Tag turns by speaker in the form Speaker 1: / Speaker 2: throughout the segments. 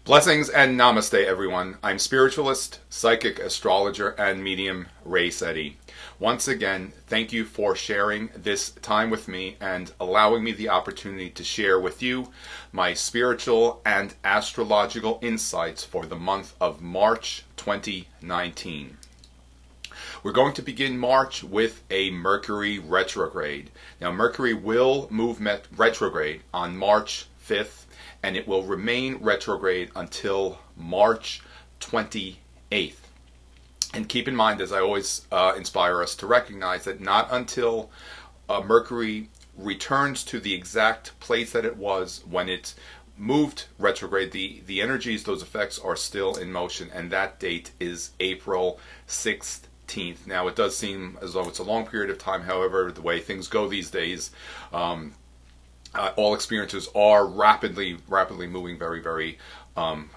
Speaker 1: Blessings and namaste, everyone. I'm spiritualist, psychic, astrologer, and medium Sette. Once again, thank you for sharing this time with me and allowing me the opportunity to share with you my spiritual and astrological insights for the month of March 2019. We're going to begin March with a Mercury retrograde. Now, Mercury will move retrograde on March 5th, and it will remain retrograde until March 28th. And keep in mind, as I always inspire us to recognize, that not until Mercury returns to the exact place that it was when it moved retrograde, the energies, those effects are still in motion, and that date is April 16th. Now, it does seem as though it's a long period of time. However, the way things go these days, all experiences are rapidly moving very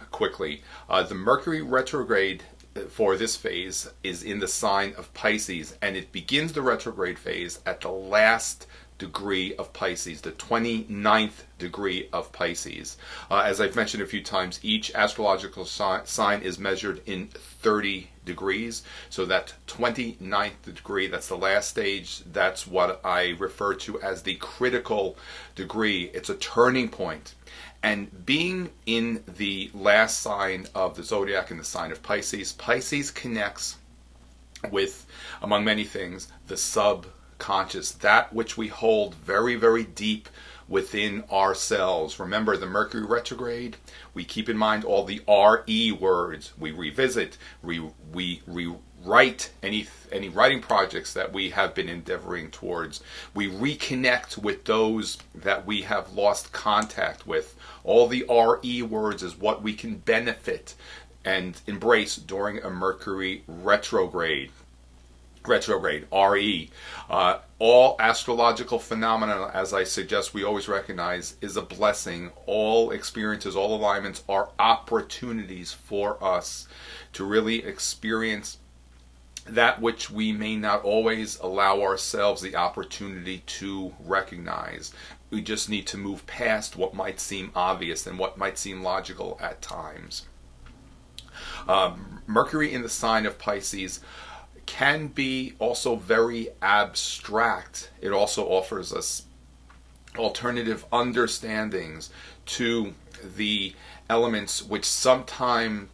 Speaker 1: quickly. The Mercury retrograde for this phase is in the sign of Pisces, and it begins the retrograde phase at the last degree of Pisces, the 29th degree of Pisces. As I've mentioned a few times, each astrological sign is measured in 30 degrees. So that 29th degree, that's the last stage, that's what I refer to as the critical degree. It's a turning point. And being in the last sign of the zodiac, in the sign of Pisces, Pisces connects with, among many things, the subconscious, that which we hold very deep within ourselves. Remember, the Mercury retrograde, we keep in mind all the RE words. We revisit, we rewrite any writing projects that we have been endeavoring towards. We reconnect with those that we have lost contact with. All the RE words is what we can benefit and embrace during a Mercury retrograde, RE. All astrological phenomena, as I suggest we always recognize, is a blessing. All experiences, all alignments are opportunities for us to really experience that which we may not always allow ourselves the opportunity to recognize. We just need to move past what might seem obvious and what might seem logical at times. Mercury in the sign of Pisces can be also very abstract. It also offers us alternative understandings to the elements which sometimes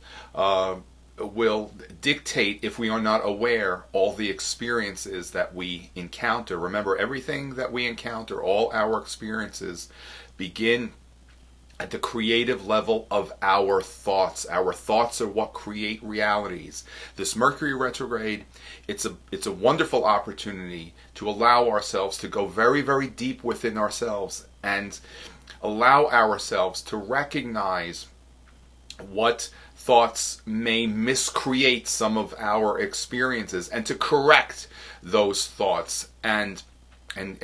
Speaker 1: will dictate, if we are not aware, all the experiences that we encounter. Remember, everything that we encounter, all our experiences, begin at the creative level of our thoughts. Our thoughts are what create realities. This Mercury retrograde, it's a wonderful opportunity to allow ourselves to go very deep within ourselves and allow ourselves to recognize what thoughts may miscreate some of our experiences, and to correct those thoughts and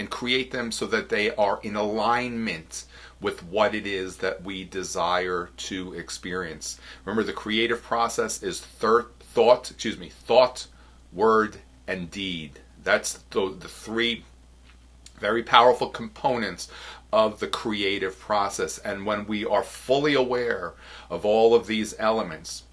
Speaker 1: create them so that they are in alignment with what it is that we desire to experience. Remember, the creative process is thought, word, and deed. That's the three very powerful components of the creative process. And when we are fully aware of all of these elements,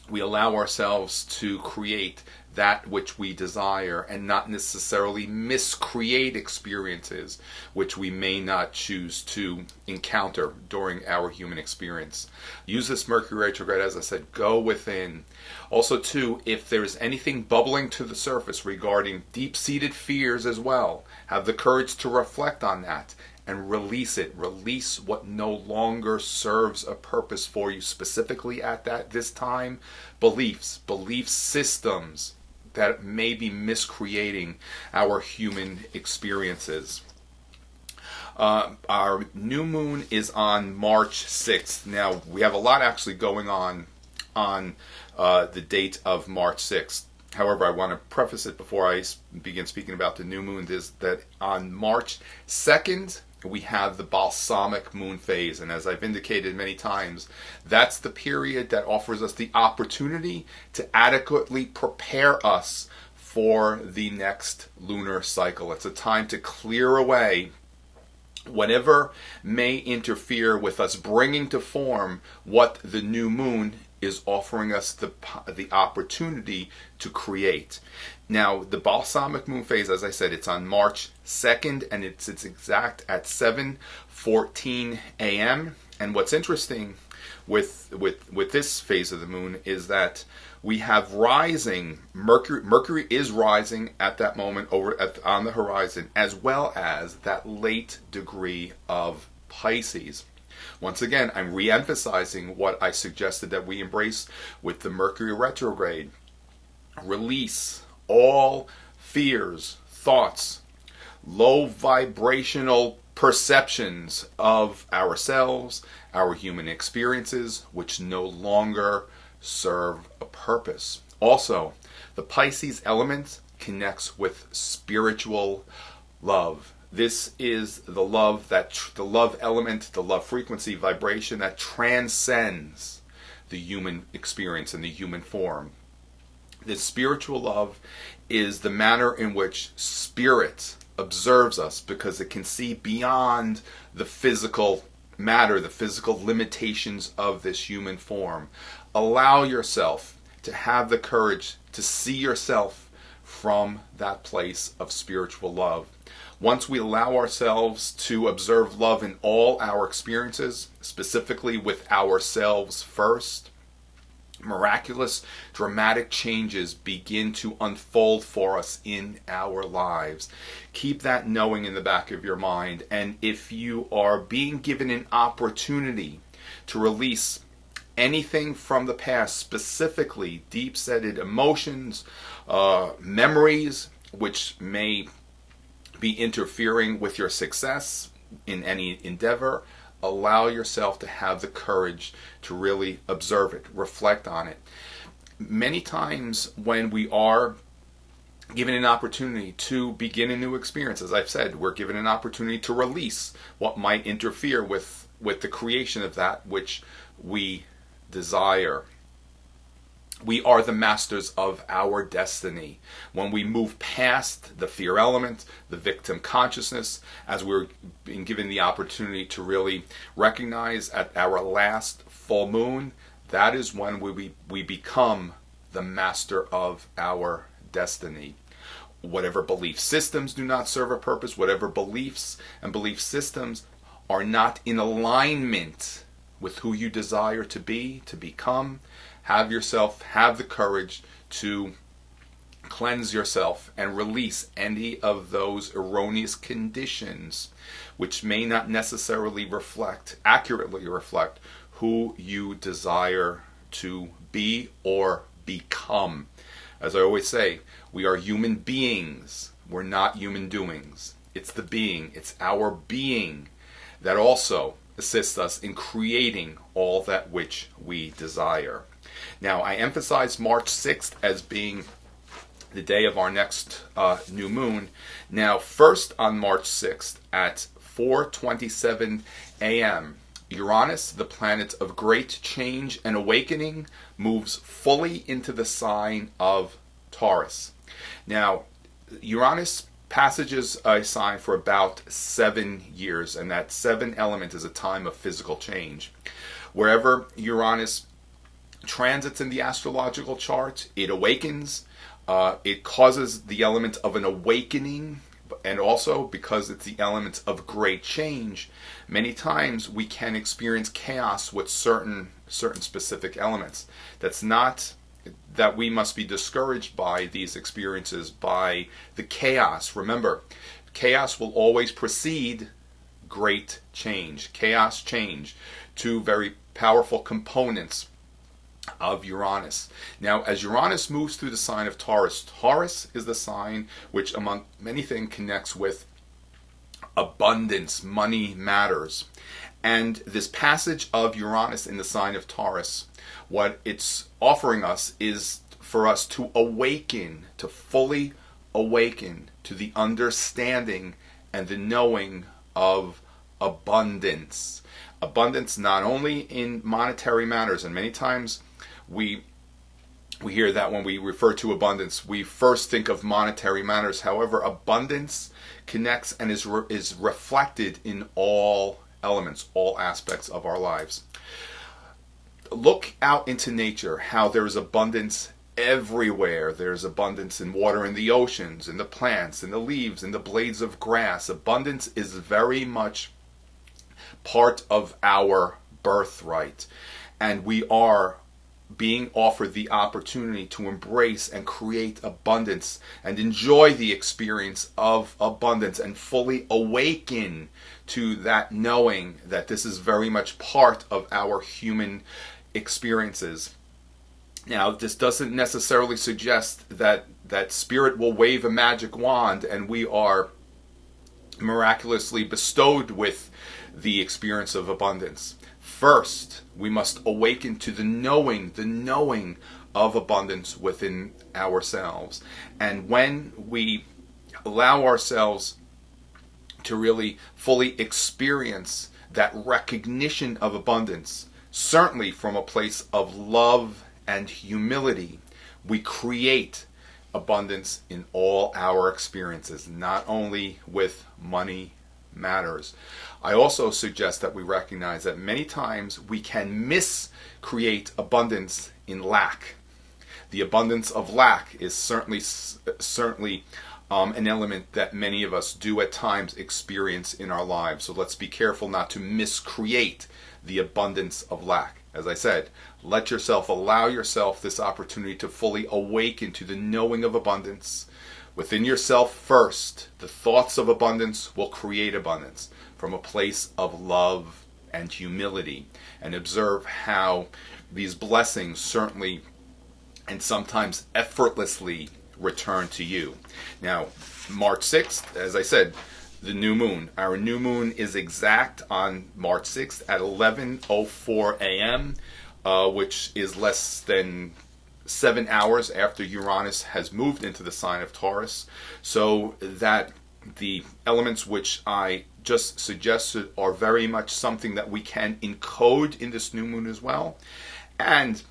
Speaker 1: we allow ourselves to create that which we desire and not necessarily miscreate experiences which we may not choose to encounter during our human experience. Use this Mercury retrograde, as I said, go within. Also, too, if there's anything bubbling to the surface regarding deep-seated fears as well, have the courage to reflect on that and release it. Release what no longer serves a purpose for you, specifically at this time. Belief systems that may be miscreating our human experiences. Our new moon is on March 6th. Now, we have a lot actually going on the date of March 6th. However, I want to preface it before I begin speaking about the new moon, is that on March 2nd, we have the balsamic moon phase. And as I've indicated many times, that's the period that offers us the opportunity to adequately prepare us for the next lunar cycle. It's a time to clear away whatever may interfere with us bringing to form what the new moon is offering us the opportunity to create. Now, the balsamic moon phase, as I said, it's on March 2nd, and it's exact at 7:14 a.m. And what's interesting with this phase of the moon is that we have rising Mercury is rising at that moment on the horizon, as well as that late degree of Pisces. Once again, I'm re-emphasizing what I suggested that we embrace with the Mercury retrograde. Release all fears, thoughts, low vibrational perceptions of ourselves, our human experiences, which no longer serve a purpose. Also, the Pisces element connects with spiritual love. This is the love element, the love frequency vibration that transcends the human experience and the human form. This spiritual love is the manner in which spirit observes us, because it can see beyond the physical matter, the physical limitations of this human form. Allow yourself to have the courage to see yourself from that place of spiritual love. Once we allow ourselves to observe love in all our experiences, specifically with ourselves first, miraculous, dramatic changes begin to unfold for us in our lives. Keep that knowing in the back of your mind. And if you are being given an opportunity to release anything from the past, specifically deep-seated emotions, memories, which may be interfering with your success in any endeavor, allow yourself to have the courage to really observe it, reflect on it. Many times when we are given an opportunity to begin a new experience, as I've said, we're given an opportunity to release what might interfere with the creation of that which we desire. We are the masters of our destiny. When we move past the fear element, the victim consciousness, as we're being given the opportunity to really recognize at our last full moon, that is when we become the master of our destiny. Whatever belief systems do not serve a purpose, whatever beliefs and belief systems are not in alignment with who you desire to be, to become, have the courage to cleanse yourself and release any of those erroneous conditions which may not necessarily accurately reflect who you desire to be or become. As I always say, we are human beings. We're not human doings. It's the being, it's our being that also assists us in creating all that which we desire. Now, I emphasize March 6th as being the day of our next new moon. Now, first on March 6th at 4:27 a.m., Uranus, the planet of great change and awakening, moves fully into the sign of Taurus. Now, Uranus passages a sign for about 7 years, and that 7 element is a time of physical change. Wherever Uranus transits in the astrological chart, it awakens. It causes the element of an awakening, and also because it's the element of great change, many times we can experience chaos with certain specific elements. That's not that we must be discouraged by these experiences, by the chaos. Remember, chaos will always precede great change. Chaos, change, two very powerful components of Uranus. Now, as Uranus moves through the sign of Taurus, Taurus is the sign which, among many things, connects with abundance, money matters. And this passage of Uranus in the sign of Taurus, what it's offering us is for us to awaken, to fully awaken to the understanding and the knowing of abundance. Abundance not only in monetary matters, and many times we We hear that when we refer to abundance, we first think of monetary matters. However, abundance connects and is reflected in all elements, all aspects of our lives. Look out into nature, how there is abundance everywhere. There's abundance in water in the oceans, in the plants, in the leaves, in the blades of grass. Abundance is very much part of our birthright, and we are being offered the opportunity to embrace and create abundance and enjoy the experience of abundance and fully awaken to that knowing that this is very much part of our human experiences. Now, this doesn't necessarily suggest that spirit will wave a magic wand and we are miraculously bestowed with the experience of abundance. First, we must awaken to the knowing of abundance within ourselves. And when we allow ourselves to really fully experience that recognition of abundance, certainly from a place of love and humility, we create abundance in all our experiences, not only with money matters. I also suggest that we recognize that many times we can miscreate abundance in lack. The abundance of lack is certainly an element that many of us do at times experience in our lives. So let's be careful not to miscreate the abundance of lack. As I said, allow yourself this opportunity to fully awaken to the knowing of abundance. Within yourself first, the thoughts of abundance will create abundance from a place of love and humility. And observe how these blessings certainly and sometimes effortlessly return to you. Now, March 6th, as I said, the new moon. Our new moon is exact on March 6th at 11:04 a.m., which is less than 7 hours after Uranus has moved into the sign of Taurus, so that the elements which I just suggested are very much something that we can encode in this new moon as well. And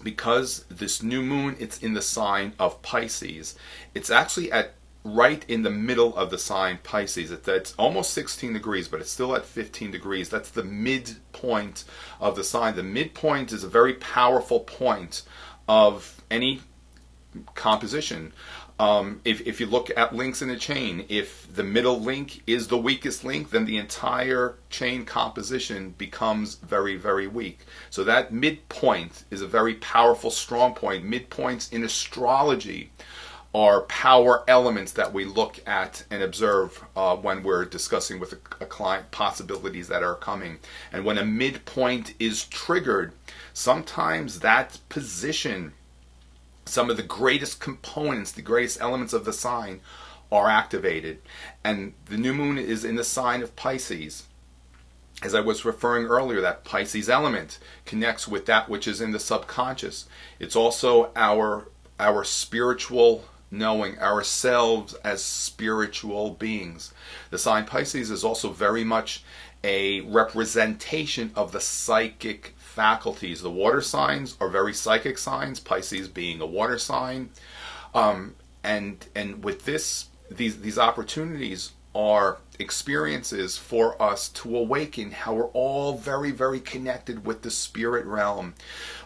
Speaker 1: because this new moon, it's in the sign of Pisces, it's actually right in the middle of the sign Pisces. It's almost 16 degrees, but it's still at 15 degrees. That's the midpoint of the sign. The midpoint is a very powerful point of any composition. If you look at links in a chain, if the middle link is the weakest link, then the entire chain composition becomes very, very weak. So that midpoint is a very powerful, strong point. Midpoints in astrology are power elements that we look at and observe when we're discussing with a client possibilities that are coming. And when a midpoint is triggered, sometimes that position, some of the greatest components, the greatest elements of the sign are activated. And the new moon is in the sign of Pisces. As I was referring earlier, that Pisces element connects with that which is in the subconscious. It's also our spiritual knowing, ourselves as spiritual beings. The sign Pisces is also very much a representation of the psychic faculties. The water signs are very psychic signs, Pisces being a water sign. And with these opportunities are experiences for us to awaken how we're all very, very connected with the spirit realm.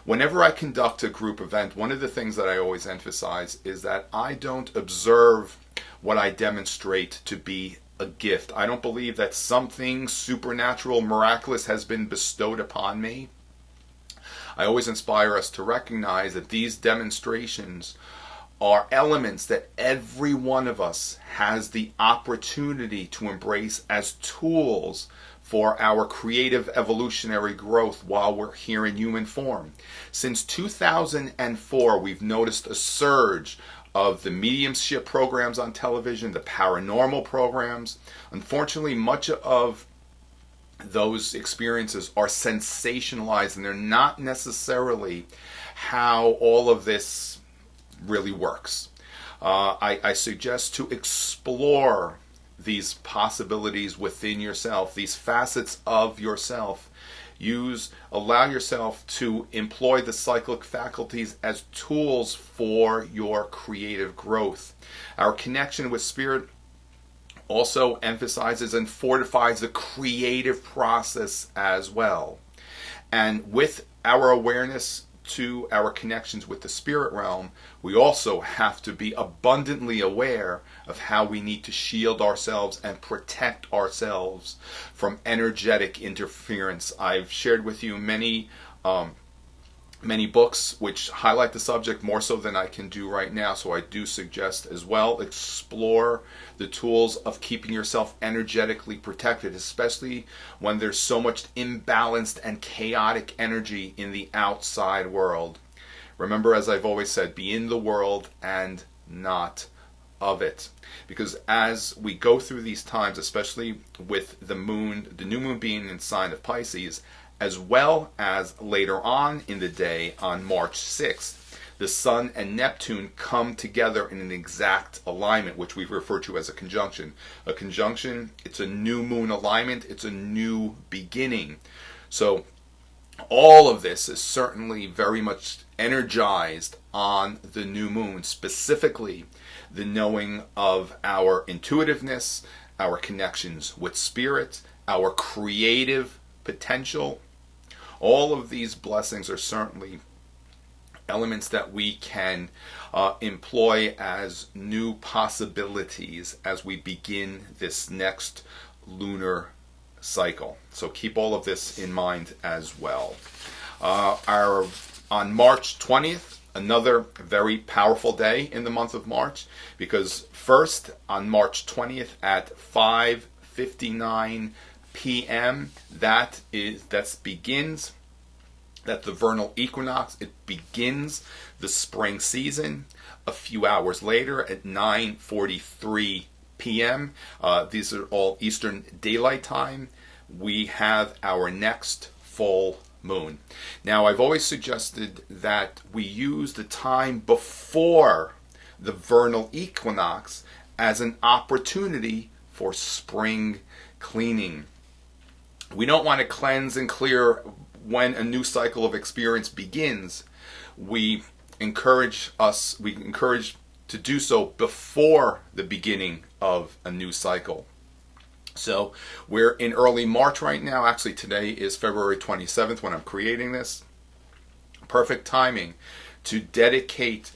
Speaker 1: Whenever I conduct a group event, one of the things that I always emphasize is that I don't observe what I demonstrate to be a gift. I don't believe that something supernatural, miraculous has been bestowed upon me. I always inspire us to recognize that these demonstrations are elements that every one of us has the opportunity to embrace as tools for our creative evolutionary growth while we're here in human form. Since 2004, we've noticed a surge of the mediumship programs on television, the paranormal programs. Unfortunately, much of those experiences are sensationalized, and they're not necessarily how all of this really works. I suggest to explore these possibilities within yourself, these facets of yourself. Allow yourself to employ the cyclic faculties as tools for your creative growth. Our connection with spirit also emphasizes and fortifies the creative process as well. And with our awareness to our connections with the spirit realm, we also have to be abundantly aware of how we need to shield ourselves and protect ourselves from energetic interference. I've shared with you many books which highlight the subject more so than I can do right now, so I do suggest as well explore the tools of keeping yourself energetically protected, especially when there's so much imbalanced and chaotic energy in the outside world. Remember, as I've always said, be in the world and not of it. Because as we go through these times, especially with the moon, the new moon being in sign of Pisces, as well as later on in the day on March 6th, the Sun and Neptune come together in an exact alignment, which we refer to as a conjunction. A conjunction, it's a new moon alignment, it's a new beginning. So all of this is certainly very much energized on the new moon, specifically the knowing of our intuitiveness, our connections with spirit, our creative potential. All of these blessings are certainly elements that we can employ as new possibilities as we begin this next lunar cycle. So keep all of this in mind as well. On March 20th, another very powerful day in the month of March, because first on March 20th at 5:59 p.m. That's the vernal equinox. It begins the spring season. A few hours later at 9:43 p.m. These are all Eastern Daylight Time. We have our next full moon. Now, I've always suggested that we use the time before the vernal equinox as an opportunity for spring cleaning. We don't want to cleanse and clear when a new cycle of experience begins. We encourage to do so before the beginning of a new cycle. So we're in early March right now. Actually, today is February 27th when I'm creating this. Perfect timing to dedicate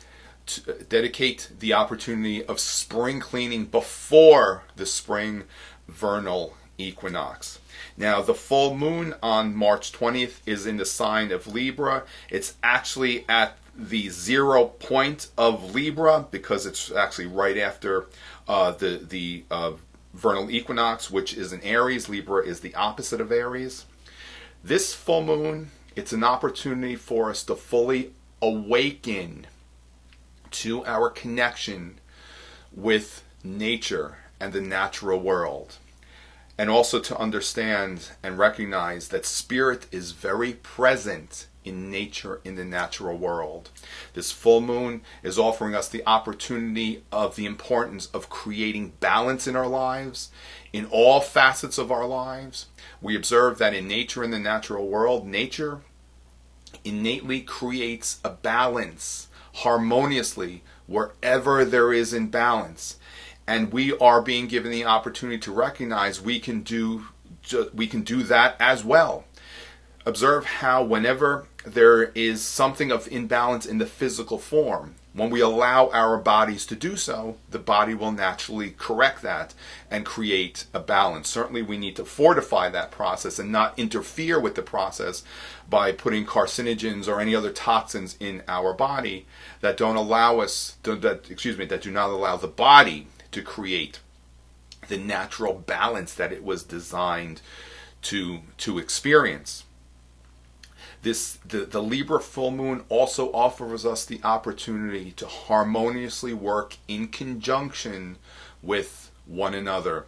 Speaker 1: the opportunity of spring cleaning before the spring vernal equinox. Now, the full moon on March 20th is in the sign of Libra. It's actually at the 0 point of Libra because it's actually right after the vernal equinox, which is in Aries. Libra is the opposite of Aries. This full moon, it's an opportunity for us to fully awaken to our connection with nature and the natural world. And also to understand and recognize that spirit is very present in nature, in the natural world. This full moon is offering us the opportunity of the importance of creating balance in our lives, in all facets of our lives. We observe that in nature, in the natural world, nature innately creates a balance harmoniously wherever there is imbalance. And we are being given the opportunity to recognize we can do that as well. Observe how whenever there is something of imbalance in the physical form, when we allow our bodies to do so, the body will naturally correct that and create a balance. Certainly we need to fortify that process and not interfere with the process by putting carcinogens or any other toxins in our body that do not allow the body to create the natural balance that it was designed to experience. The Libra full moon also offers us the opportunity to harmoniously work in conjunction with one another.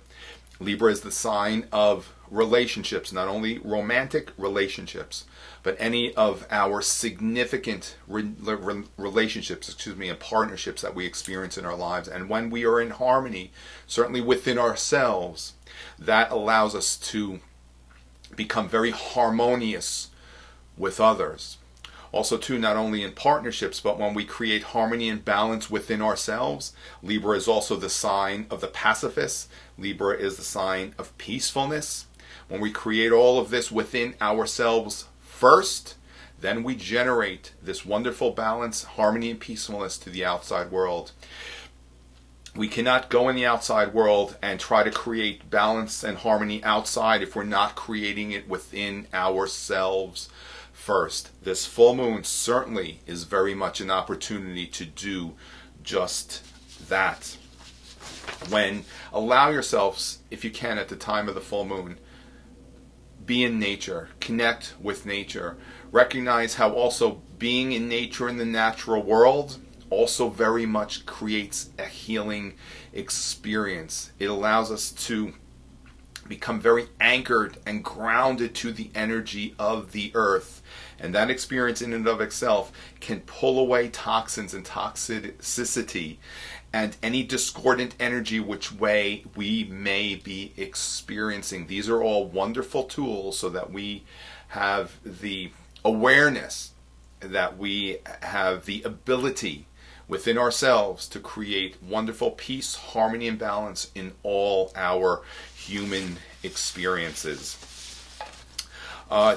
Speaker 1: Libra is the sign of relationships, not only romantic relationships, but any of our significant relationships, and partnerships that we experience in our lives. And when we are in harmony, certainly within ourselves, that allows us to become very harmonious with others. Also, too, not only in partnerships, but when we create harmony and balance within ourselves. Libra is also the sign of the pacifist. Libra is the sign of peacefulness. When we create all of this within ourselves first, then we generate this wonderful balance, harmony, and peacefulness to the outside world. We cannot go in the outside world and try to create balance and harmony outside if we're not creating it within ourselves first. This full moon certainly is very much an opportunity to do just that. Allow yourselves, if you can, at the time of the full moon, be in nature, connect with nature, recognize how also being in nature in the natural world also very much creates a healing experience. It allows us to become very anchored and grounded to the energy of the earth. And that experience in and of itself can pull away toxins and toxicity and any discordant energy which way we may be experiencing. These are all wonderful tools so that we have the awareness, that we have the ability within ourselves to create wonderful peace, harmony, and balance in all our human experiences.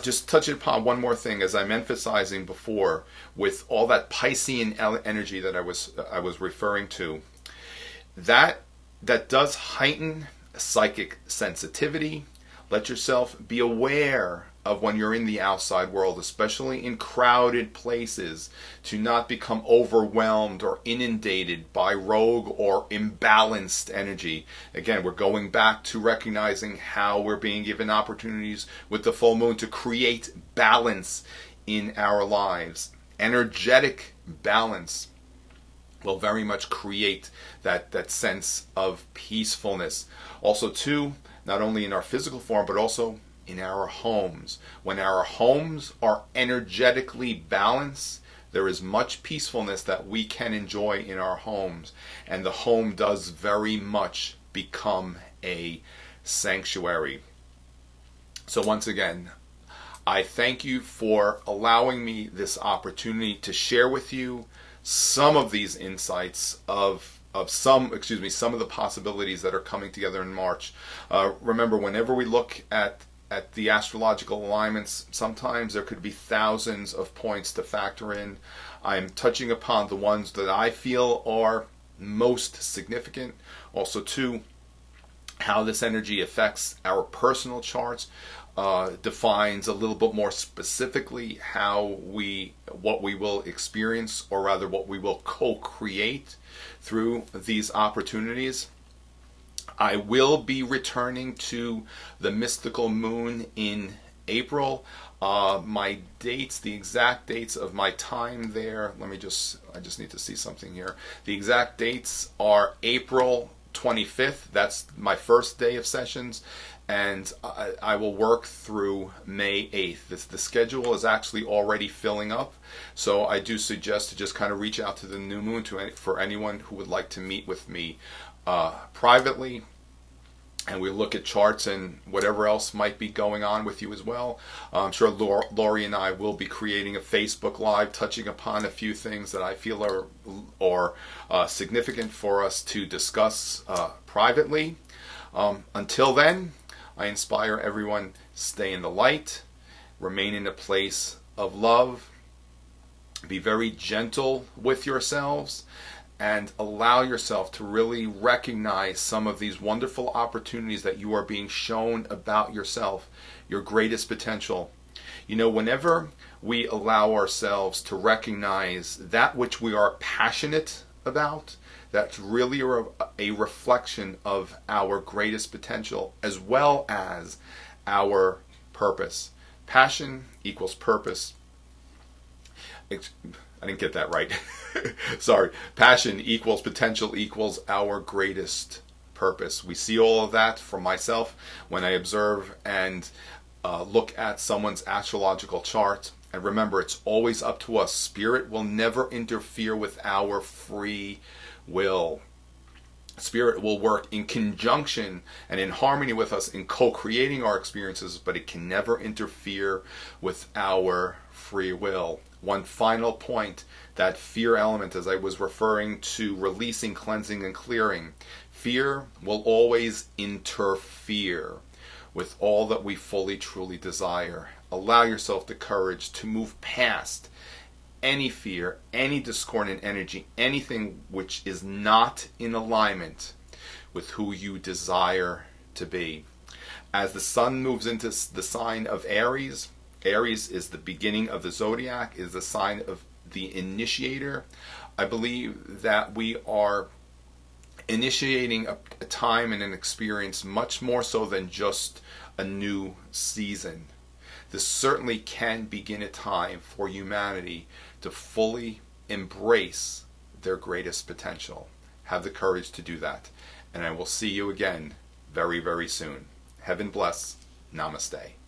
Speaker 1: Just touching upon one more thing, as I'm emphasizing before, with all that Piscean energy that I was referring to, that does heighten psychic sensitivity. Let yourself be aware of when you're in the outside world, especially in crowded places, to not become overwhelmed or inundated by rogue or imbalanced energy. Again, we're going back to recognizing how we're being given opportunities with the full moon to create balance in our lives. Energetic balance will very much create that sense of peacefulness. Also, too, not only in our physical form, but also in our homes. When our homes are energetically balanced, there is much peacefulness that we can enjoy in our homes. And the home does very much become a sanctuary. So once again, I thank you for allowing me this opportunity to share with you some of these insights of some of the possibilities that are coming together in March. Remember, whenever we look at the astrological alignments, sometimes there could be thousands of points to factor in. I'm touching upon the ones that I feel are most significant. Also, too, how this energy affects our personal charts, defines a little bit more specifically what we will experience, or rather what we will co-create through these opportunities. I will be returning to the mystical moon in April. My dates, the exact dates of my time there, I just need to see something here. The exact dates are April 25th. That's my first day of sessions. And I will work through May 8th. The schedule is actually already filling up. So I do suggest to just kind of reach out to the new moon for anyone who would like to meet with me privately, and we look at charts and whatever else might be going on with you as well. I'm sure Lori and I will be creating a Facebook Live touching upon a few things that I feel are significant for us to discuss privately. Until then, I inspire everyone, stay in the light, remain in a place of love, be very gentle with yourselves, and allow yourself to really recognize some of these wonderful opportunities that you are being shown about yourself, your greatest potential. You know, whenever we allow ourselves to recognize that which we are passionate about, that's really a reflection of our greatest potential as well as our purpose. Passion equals purpose. I didn't get that right. Sorry. Passion equals potential equals our greatest purpose. We see all of that from myself when I observe and look at someone's astrological chart. And remember, it's always up to us. Spirit will never interfere with our free will. Spirit will work in conjunction and in harmony with us in co-creating our experiences, but it can never interfere with our free will. One final point, that fear element, as I was referring to releasing, cleansing, and clearing, fear will always interfere with all that we fully, truly desire. Allow yourself the courage to move past any fear, any discordant energy, anything which is not in alignment with who you desire to be. As the sun moves into the sign of Aries, Aries is the beginning of the zodiac, is the sign of the initiator. I believe that we are initiating a time and an experience much more so than just a new season. This certainly can begin a time for humanity to fully embrace their greatest potential. Have the courage to do that. And I will see you again very, very soon. Heaven bless. Namaste.